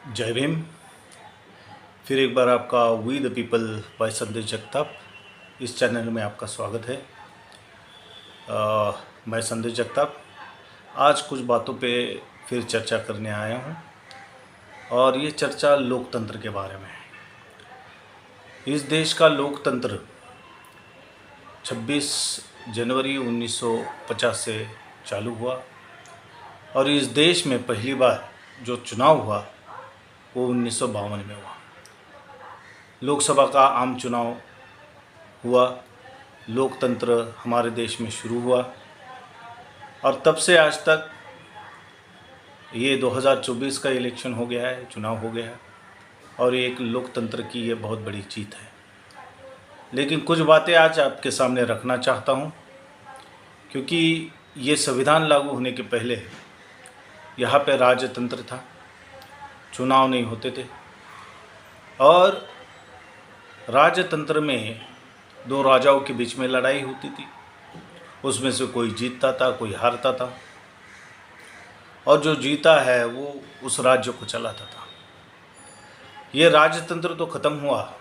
जय भीम। फिर एक बार आपका वी द पीपल बाय संदेश जगताप इस चैनल में आपका स्वागत है। मैं संदेश जगताप आज कुछ बातों पे फिर चर्चा करने आया हूँ और ये चर्चा लोकतंत्र के बारे में है। इस देश का लोकतंत्र 26 जनवरी 1950 से चालू हुआ और इस देश में पहली बार जो चुनाव हुआ वो 1952 में हुआ। लोकसभा का आम चुनाव हुआ, लोकतंत्र हमारे देश में शुरू हुआ और तब से आज तक ये 2024 का इलेक्शन हो गया है, चुनाव हो गया है और एक लोकतंत्र की ये बहुत बड़ी जीत है। लेकिन कुछ बातें आज आपके सामने रखना चाहता हूँ क्योंकि ये संविधान लागू होने के पहले यहाँ पे राजतंत्र था, चुनाव नहीं होते थे और राजतंत्र में दो राजाओं के बीच में लड़ाई होती थी। उसमें से कोई जीतता था, कोई हारता था और जो जीता है वो उस राज्य को चलाता था। ये राजतंत्र तो ख़त्म हुआ,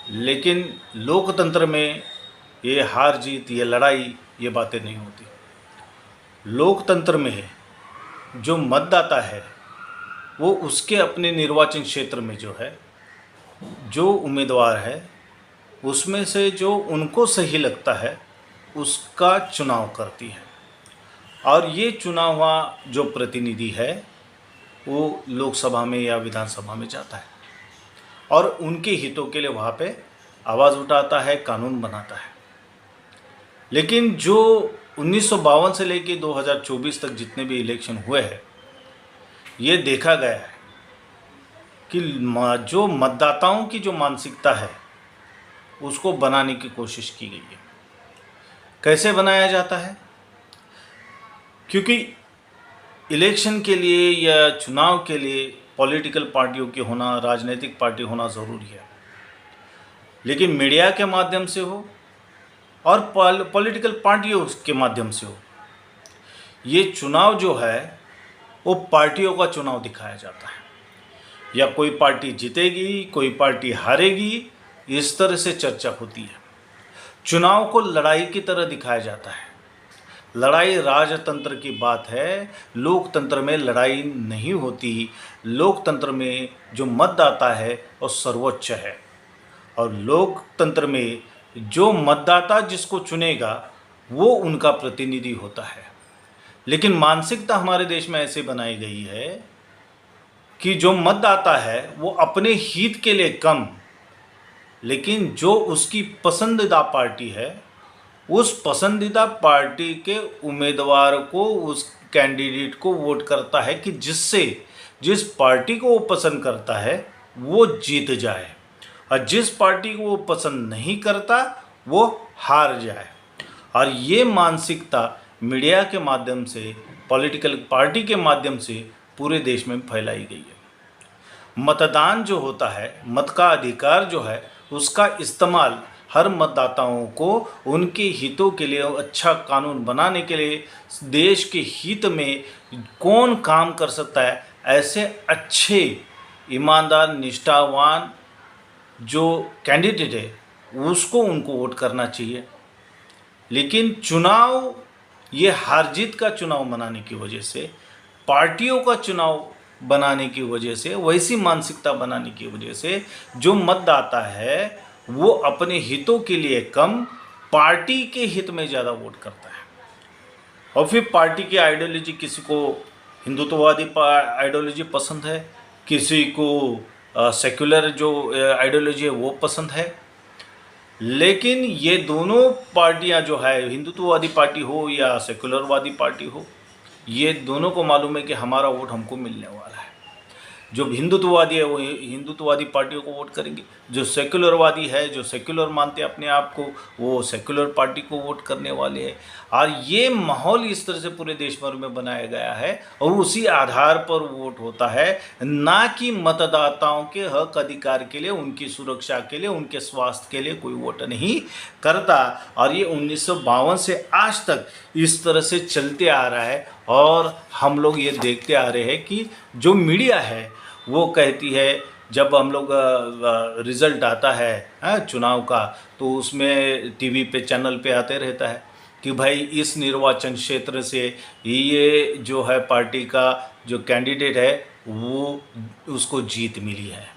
लेकिन लोकतंत्र में ये हार जीत, ये लड़ाई, ये बातें नहीं होती। लोकतंत्र में जो मतदाता है वो उसके अपने निर्वाचन क्षेत्र में जो है, जो उम्मीदवार है उसमें से जो उनको सही लगता है उसका चुनाव करती है और ये चुनाव हुआ जो प्रतिनिधि है वो लोकसभा में या विधानसभा में जाता है और उनके हितों के लिए वहाँ पे आवाज़ उठाता है, कानून बनाता है। लेकिन जो 1952 से लेकर 2024 तक जितने भी इलेक्शन हुए हैं, ये देखा गया है कि जो मतदाताओं की जो मानसिकता है उसको बनाने की कोशिश की गई है। कैसे बनाया जाता है? क्योंकि इलेक्शन के लिए या चुनाव के लिए पॉलिटिकल पार्टियों के होना, राजनीतिक पार्टी होना ज़रूरी है, लेकिन मीडिया के माध्यम से हो और पॉलिटिकल पार्टियों के माध्यम से हो, ये चुनाव जो है वो पार्टियों का चुनाव दिखाया जाता है। या कोई पार्टी जीतेगी, कोई पार्टी हारेगी, इस तरह से चर्चा होती है। चुनाव को लड़ाई की तरह दिखाया जाता है। लड़ाई राजतंत्र की बात है, लोकतंत्र में लड़ाई नहीं होती। लोकतंत्र में जो मतदाता है वो सर्वोच्च है और लोकतंत्र में जो मतदाता जिसको चुनेगा वो उनका प्रतिनिधि होता है। लेकिन मानसिकता हमारे देश में ऐसे बनाई गई है कि जो मतदाता है वो अपने हित के लिए कम, लेकिन जो उसकी पसंदीदा पार्टी है उस पसंदीदा पार्टी के उम्मीदवार को, उस कैंडिडेट को वोट करता है कि जिससे जिस पार्टी को वो पसंद करता है वो जीत जाए और जिस पार्टी को वो पसंद नहीं करता वो हार जाए। और ये मानसिकता मीडिया के माध्यम से, पॉलिटिकल पार्टी के माध्यम से पूरे देश में फैलाई गई है। मतदान जो होता है, मत का अधिकार जो है, उसका इस्तेमाल हर मतदाताओं को उनके हितों के लिए, अच्छा कानून बनाने के लिए, देश के हित में कौन काम कर सकता है, ऐसे अच्छे, ईमानदार, निष्ठावान जो कैंडिडेट है उसको उनको वोट करना चाहिए। लेकिन चुनाव, ये हार जीत का चुनाव बनाने की वजह से, पार्टियों का चुनाव बनाने की वजह से, वैसी मानसिकता बनाने की वजह से जो मतदाता है वो अपने हितों के लिए कम, पार्टी के हित में ज़्यादा वोट करता है। और फिर पार्टी की आइडियोलॉजी, किसी को हिंदुत्ववादी आइडियोलॉजी पसंद है, किसी को सेक्युलर जो आइडियोलॉजी है वो पसंद है। लेकिन ये दोनों पार्टियां जो है, हिंदुत्ववादी पार्टी हो या सेकुलरवादी पार्टी हो, ये दोनों को मालूम है कि हमारा वोट हमको मिलने वाला है। जो हिंदुत्ववादी है वो हिंदुत्ववादी पार्टियों को वोट करेंगे, जो सेकुलरवादी है, जो सेकुलर मानते हैं अपने आप को, वो सेकुलर पार्टी को वोट करने वाले हैं। और ये माहौल इस तरह से पूरे देश भर में बनाया गया है और उसी आधार पर वोट होता है, ना कि मतदाताओं के हक अधिकार के लिए, उनकी सुरक्षा के लिए, उनके स्वास्थ्य के लिए कोई वोट नहीं करता। और ये 1952 से आज तक इस तरह से चलते आ रहा है और हम लोग ये देखते आ रहे हैं कि जो मीडिया है वो कहती है, जब हम लोग रिज़ल्ट आता है चुनाव का, तो उसमें टीवी पे चैनल पे आते रहता है कि भाई इस निर्वाचन क्षेत्र से ये जो है पार्टी का जो कैंडिडेट है वो उसको जीत मिली है,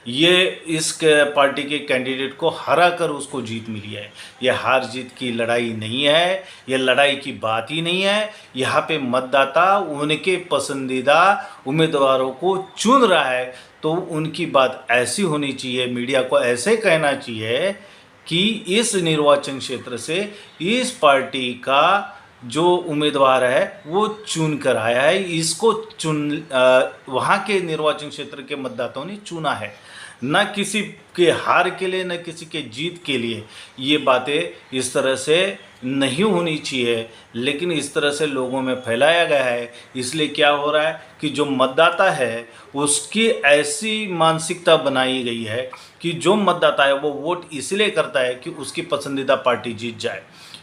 ये इस पार्टी के कैंडिडेट को हरा कर उसको जीत मिली है। ये हार जीत की लड़ाई नहीं है, ये लड़ाई की बात ही नहीं है। यहाँ पे मतदाता उनके पसंदीदा उम्मीदवारों को चुन रहा है, तो उनकी बात ऐसी होनी चाहिए, मीडिया को ऐसे कहना चाहिए कि इस निर्वाचन क्षेत्र से इस पार्टी का जो उम्मीदवार है वो चुन कर आया है, इसको वहाँ के निर्वाचन क्षेत्र के मतदाताओं ने चुना है, न किसी के हार के लिए न किसी के जीत के लिए। ये बातें इस तरह से नहीं होनी चाहिए, लेकिन इस तरह से लोगों में फैलाया गया है। इसलिए क्या हो रहा है कि जो मतदाता है उसकी ऐसी मानसिकता बनाई गई है कि जो मतदाता है वो वोट इसलिए करता है कि उसकी पसंदीदा पार्टी जीत जाए,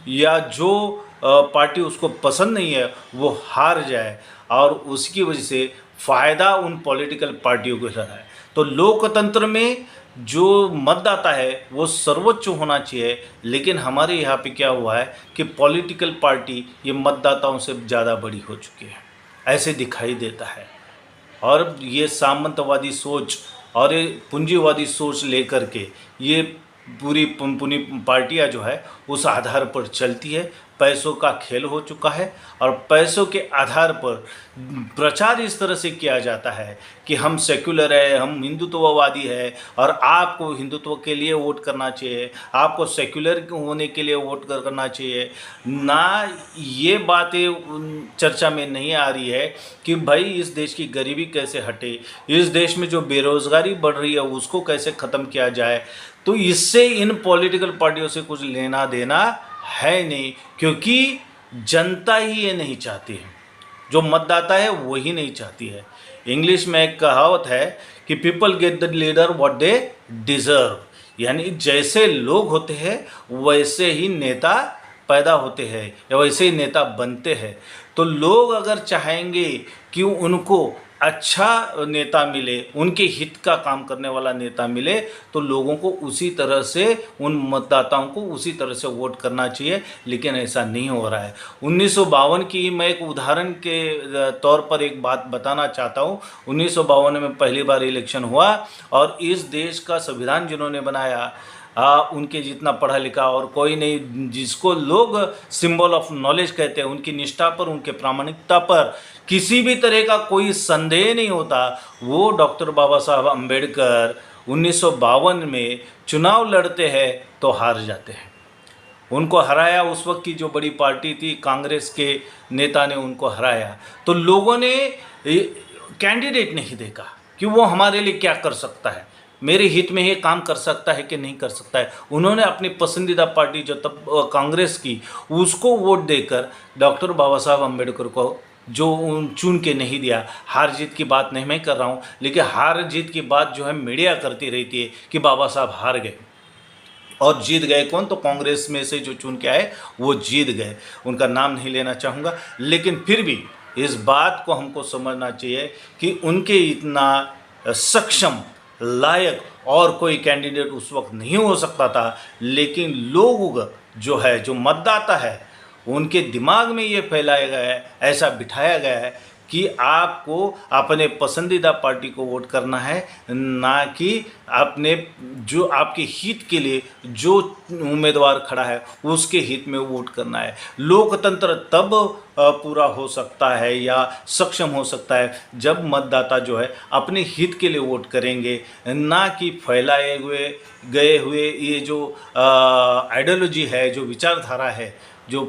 या जो पार्टी उसको पसंद नहीं है वो हार जाए, और उसकी वजह से फ़ायदा उन पॉलिटिकल पार्टियों को रहा है। तो लोकतंत्र में जो मतदाता है वो सर्वोच्च होना चाहिए, लेकिन हमारे यहाँ पे क्या हुआ है कि पॉलिटिकल पार्टी ये मतदाताओं से ज़्यादा बड़ी हो चुकी है, ऐसे दिखाई देता है। और ये सामंतवादी सोच और ये पूंजीवादी सोच लेकर के ये पूरी पार्टियां जो है उस आधार पर चलती है। पैसों का खेल हो चुका है, और पैसों के आधार पर प्रचार इस तरह से किया जाता है कि हम सेक्युलर है, हम हिंदुत्ववादी है, और आपको हिंदुत्व के लिए वोट करना चाहिए, आपको सेक्युलर होने के लिए वोट करना चाहिए ना। ये बातें चर्चा में नहीं आ रही है कि भाई इस देश की गरीबी कैसे हटे, इस देश में जो बेरोज़गारी बढ़ रही है उसको कैसे ख़त्म किया जाए। तो इससे इन पॉलिटिकल पार्टियों से कुछ लेना देना है नहीं, क्योंकि जनता ही ये नहीं चाहती है, जो मतदाता है वही नहीं चाहती है। इंग्लिश में एक कहावत है कि people get the leader what they deserve, यानी जैसे लोग होते हैं वैसे ही नेता पैदा होते हैं या वैसे ही नेता बनते हैं। तो लोग अगर चाहेंगे कि उनको अच्छा नेता मिले, उनके हित का काम करने वाला नेता मिले, तो लोगों को उसी तरह से, उन मतदाताओं को उसी तरह से वोट करना चाहिए, लेकिन ऐसा नहीं हो रहा है। 1952 की मैं एक उदाहरण के तौर पर एक बात बताना चाहता हूँ। 1952 में पहली बार इलेक्शन हुआ, और इस देश का संविधान जिन्होंने बनाया उनके जितना पढ़ा लिखा और कोई नहीं, जिसको लोग सिंबल ऑफ नॉलेज कहते हैं, उनकी निष्ठा पर, उनके प्रामाणिकता पर किसी भी तरह का कोई संदेह नहीं होता, वो डॉक्टर बाबा साहब अम्बेडकर 1952 में चुनाव लड़ते हैं तो हार जाते हैं। उनको हराया उस वक्त की जो बड़ी पार्टी थी कांग्रेस के नेता ने उनको हराया। तो लोगों ने कैंडिडेट नहीं देखा कि वो हमारे लिए क्या कर सकता है, मेरे हित में ये काम कर सकता है कि नहीं कर सकता है। उन्होंने अपनी पसंदीदा पार्टी जो तब कांग्रेस की, उसको वोट देकर डॉक्टर बाबा साहब अम्बेडकर को जो चुन के नहीं दिया। हार जीत की बात नहीं मैं कर रहा हूँ, लेकिन हार जीत की बात जो है मीडिया करती रहती है कि बाबा साहब हार गए, और जीत गए कौन? तो कांग्रेस में से जो चुन के आए वो जीत गए। उनका नाम नहीं लेना चाहूँगा, लेकिन फिर भी इस बात को हमको समझना चाहिए कि उनके इतना सक्षम, लायक और कोई कैंडिडेट उस वक्त नहीं हो सकता था। लेकिन लोग जो है, जो मतदाता है, उनके दिमाग में ये फैलाया गया है, ऐसा बिठाया गया है कि आपको अपने पसंदीदा पार्टी को वोट करना है, ना कि अपने जो आपके हित के लिए जो उम्मीदवार खड़ा है उसके हित में वोट करना है। लोकतंत्र तब पूरा हो सकता है या सक्षम हो सकता है जब मतदाता जो है अपने हित के लिए वोट करेंगे, ना कि फैलाए हुए गए हुए ये जो आइडियोलॉजी है, जो विचारधारा है, जो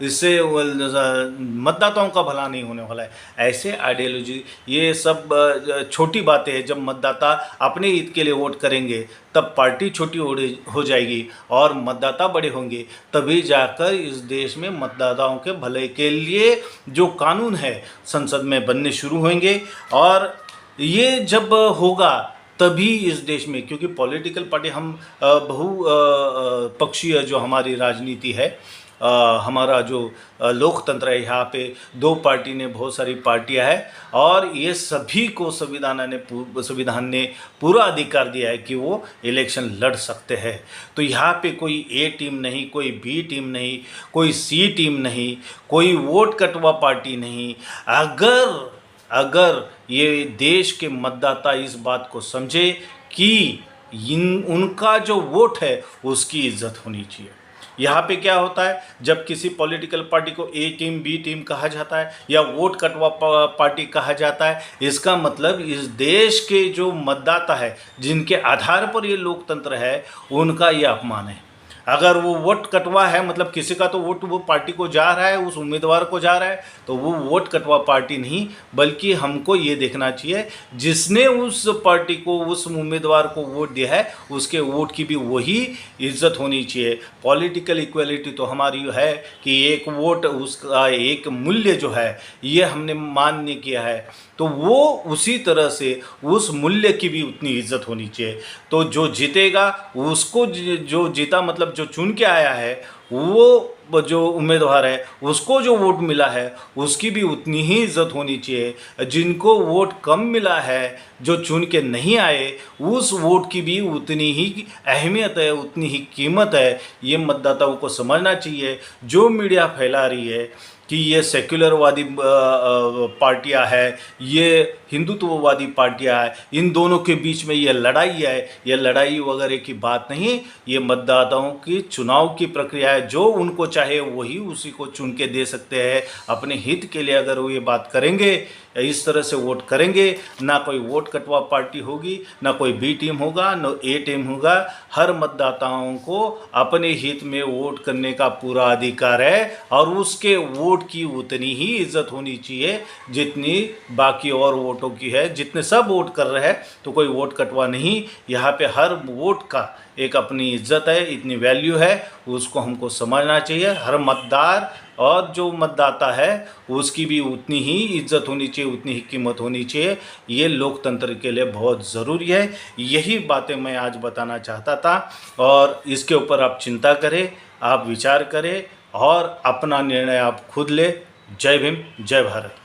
इससे मतदाताओं का भला नहीं होने वाला है। ऐसे आइडियोलॉजी, ये सब छोटी बातें हैं। जब मतदाता अपने हित के लिए वोट करेंगे तब पार्टी छोटी हो जाएगी और मतदाता बड़े होंगे, तभी जाकर इस देश में मतदाताओं के भले के लिए जो कानून है संसद में बनने शुरू होंगे। और ये जब होगा तभी इस देश में, क्योंकि पॉलिटिकल पार्टी, हम बहुपक्षीय जो हमारी राजनीति है, हमारा जो लोकतंत्र है, यहाँ पे दो पार्टी ने, बहुत सारी पार्टियां हैं और ये सभी को संविधान ने पूरा अधिकार दिया है कि वो इलेक्शन लड़ सकते हैं। तो यहाँ पे कोई ए टीम नहीं, कोई बी टीम नहीं, कोई सी टीम नहीं, कोई वोट कटवा पार्टी नहीं। अगर ये देश के मतदाता इस बात को समझे कि उनका जो वोट है उसकी इज्जत होनी चाहिए। यहाँ पे क्या होता है, जब किसी पॉलिटिकल पार्टी को ए टीम बी टीम कहा जाता है या वोट कटवा पार्टी कहा जाता है, इसका मतलब इस देश के जो मतदाता है, जिनके आधार पर ये लोकतंत्र है, उनका ये अपमान है। अगर वो वोट कटवा है, मतलब किसी का तो वोट वो पार्टी को जा रहा है, उस उम्मीदवार को जा रहा है, तो वो वोट कटवा पार्टी नहीं, बल्कि हमको ये देखना चाहिए जिसने उस पार्टी को, उस उम्मीदवार को वोट दिया है, उसके वोट की भी वही इज्जत होनी चाहिए। पॉलिटिकल इक्वलिटी तो हमारी है कि एक वोट, उसका एक मूल्य जो है, ये हमने मान्य किया है, तो वो उसी तरह से उस मूल्य की भी उतनी इज्जत होनी चाहिए। तो जो जीतेगा उसको, जो जीता मतलब जो चुन के आया है, वो जो उम्मीदवार है उसको जो वोट मिला है उसकी भी उतनी ही इज्जत होनी चाहिए। जिनको वोट कम मिला है, जो चुन के नहीं आए, उस वोट की भी उतनी ही अहमियत है, उतनी ही कीमत है। ये मतदाताओं को समझना चाहिए। जो मीडिया फैला रही है कि ये सेक्युलरवादी पार्टियां है, ये हिंदुत्ववादी पार्टियां है, इन दोनों के बीच में ये लड़ाई है, ये लड़ाई वगैरह की बात नहीं। ये मतदाताओं की चुनाव की प्रक्रिया है। जो उनको चाहे वही उसी को चुन के दे सकते हैं। अपने हित के लिए अगर वो ये बात करेंगे, इस तरह से वोट करेंगे, ना कोई वोट कटवा पार्टी होगी, ना कोई बी टीम होगा, ना ए टीम होगा। हर मतदाताओं को अपने हित में वोट करने का पूरा अधिकार है और उसके वोट की उतनी ही इज्जत होनी चाहिए जितनी बाकी और वोटों की है। जितने सब वोट कर रहे हैं, तो कोई वोट कटवा नहीं। यहाँ पे हर वोट का एक अपनी इज्जत है, इतनी वैल्यू है, उसको हमको समझना चाहिए। हर मतदार और जो मतदाता है उसकी भी उतनी ही इज्जत होनी चाहिए, उतनी ही कीमत होनी चाहिए। ये लोकतंत्र के लिए बहुत ज़रूरी है। यही बातें मैं आज बताना चाहता था और इसके ऊपर आप चिंता करें, आप विचार करें और अपना निर्णय आप खुद लें। जय भीम, जय भारत।